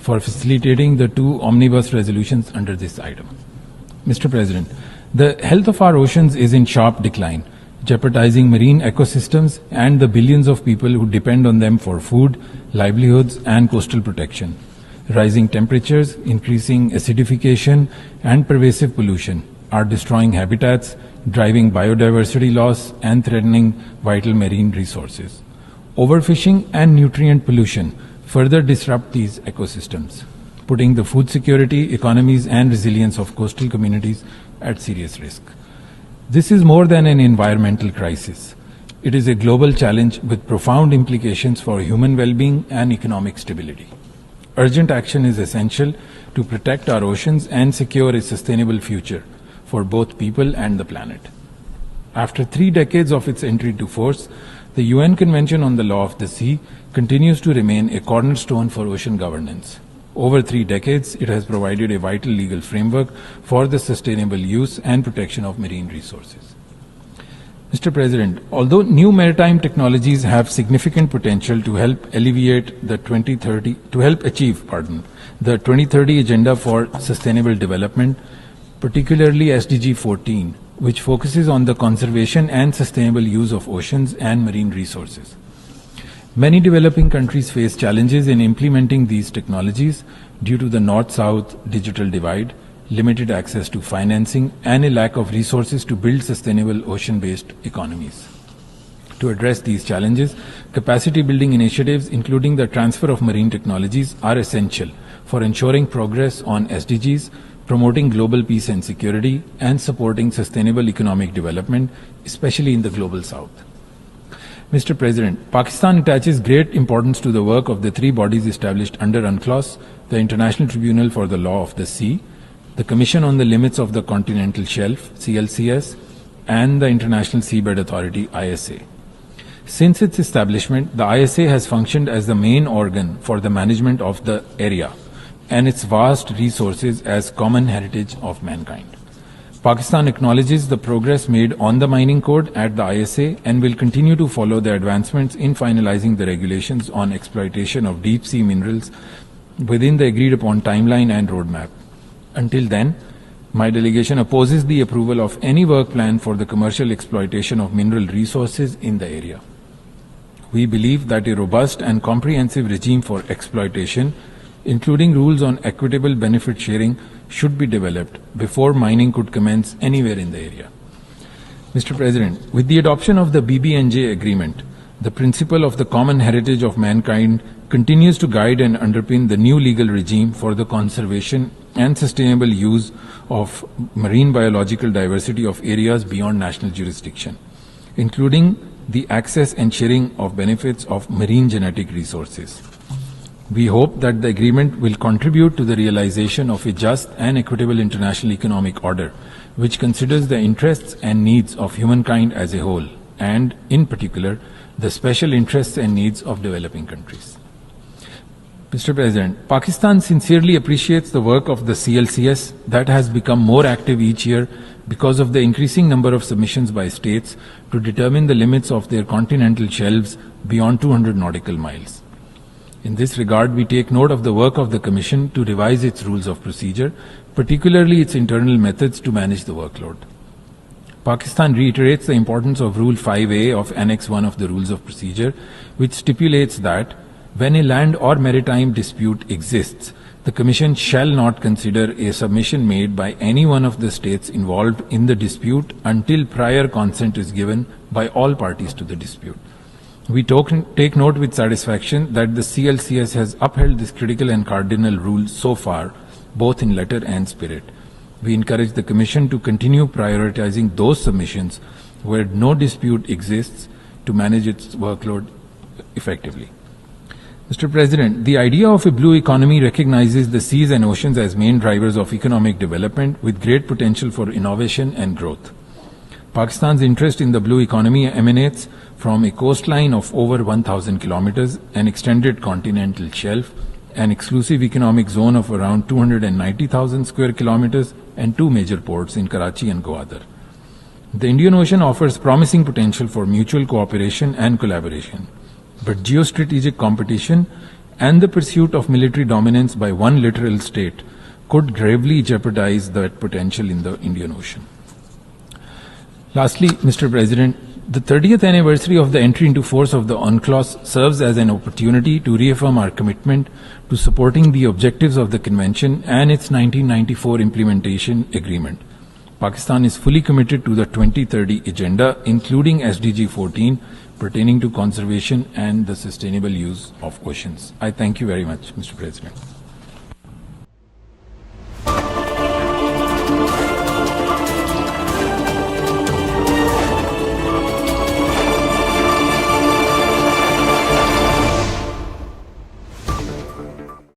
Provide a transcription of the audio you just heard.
for facilitating the two omnibus resolutions under this item. Mr. President, the health of our oceans is in sharp decline, jeopardizing marine ecosystems and the billions of people who depend on them for food, livelihoods, and coastal protection. Rising temperatures, increasing acidification, and pervasive pollution are destroying habitats, driving biodiversity loss, and threatening vital marine resources. Overfishing and nutrient pollution further disrupt these ecosystems, putting the food security, economies, and resilience of coastal communities at serious risk. This is more than an environmental crisis. It is a global challenge with profound implications for human well-being and economic stability. Urgent action is essential to protect our oceans and secure a sustainable future for both people and the planet. After 3 decades of its entry into force, the UN Convention on the Law of the Sea continues to remain a cornerstone for ocean governance. Over 3 decades, it has provided a vital legal framework for the sustainable use and protection of marine resources. Mr. President, although new maritime technologies have significant potential to help achieve the 2030 Agenda for Sustainable Development, particularly SDG 14, which focuses on the conservation and sustainable use of oceans and marine resources. Many developing countries face challenges in implementing these technologies due to the North-South digital divide, limited access to financing, and a lack of resources to build sustainable ocean-based economies. To address these challenges, capacity building initiatives, including the transfer of marine technologies, are essential for ensuring progress on SDGs, promoting global peace and security, and supporting sustainable economic development, especially in the global South. Mr. President, Pakistan attaches great importance to the work of the 3 bodies established under UNCLOS, the International Tribunal for the Law of the Sea, the Commission on the Limits of the Continental Shelf, CLCS, and the International Seabed Authority, ISA. Since its establishment, the ISA has functioned as the main organ for the management of the area and its vast resources as common heritage of mankind. Pakistan acknowledges the progress made on the mining code at the ISA and will continue to follow the advancements in finalizing the regulations on exploitation of deep-sea minerals within the agreed-upon timeline and roadmap. Until then, my delegation opposes the approval of any work plan for the commercial exploitation of mineral resources in the area. We believe that a robust and comprehensive regime for exploitation, including rules on equitable benefit sharing, should be developed before mining could commence anywhere in the area. Mr. President, with the adoption of the BBNJ agreement, the principle of the common heritage of mankind continues to guide and underpin the new legal regime for the conservation and sustainable use of marine biological diversity of areas beyond national jurisdiction, including the access and sharing of benefits of marine genetic resources. We hope that the agreement will contribute to the realization of a just and equitable international economic order, which considers the interests and needs of humankind as a whole, and, in particular, the special interests and needs of developing countries. Mr. President, Pakistan sincerely appreciates the work of the CLCS that has become more active each year because of the increasing number of submissions by states to determine the limits of their continental shelves beyond 200 nautical miles. In this regard, we take note of the work of the Commission to revise its rules of procedure, particularly its internal methods to manage the workload. Pakistan reiterates the importance of Rule 5A of Annex 1 of the Rules of Procedure, which stipulates that when a land or maritime dispute exists, the Commission shall not consider a submission made by any one of the states involved in the dispute until prior consent is given by all parties to the dispute. We take note with satisfaction that the CLCS has upheld this critical and cardinal rule so far, both in letter and spirit. We encourage the Commission to continue prioritizing those submissions where no dispute exists to manage its workload effectively. Mr. President, the idea of a blue economy recognizes the seas and oceans as main drivers of economic development with great potential for innovation and growth. Pakistan's interest in the blue economy emanates from a coastline of over 1,000 kilometers, an extended continental shelf, an exclusive economic zone of around 290,000 square kilometers, and 2 major ports in Karachi and Gwadar. The Indian Ocean offers promising potential for mutual cooperation and collaboration, but geostrategic competition and the pursuit of military dominance by one littoral state could gravely jeopardize that potential in the Indian Ocean. Lastly, Mr. President, the 30th anniversary of the entry into force of the UNCLOS serves as an opportunity to reaffirm our commitment to supporting the objectives of the Convention and its 1994 implementation agreement. Pakistan is fully committed to the 2030 agenda, including SDG 14, pertaining to conservation and the sustainable use of oceans. I thank you very much, Mr. President.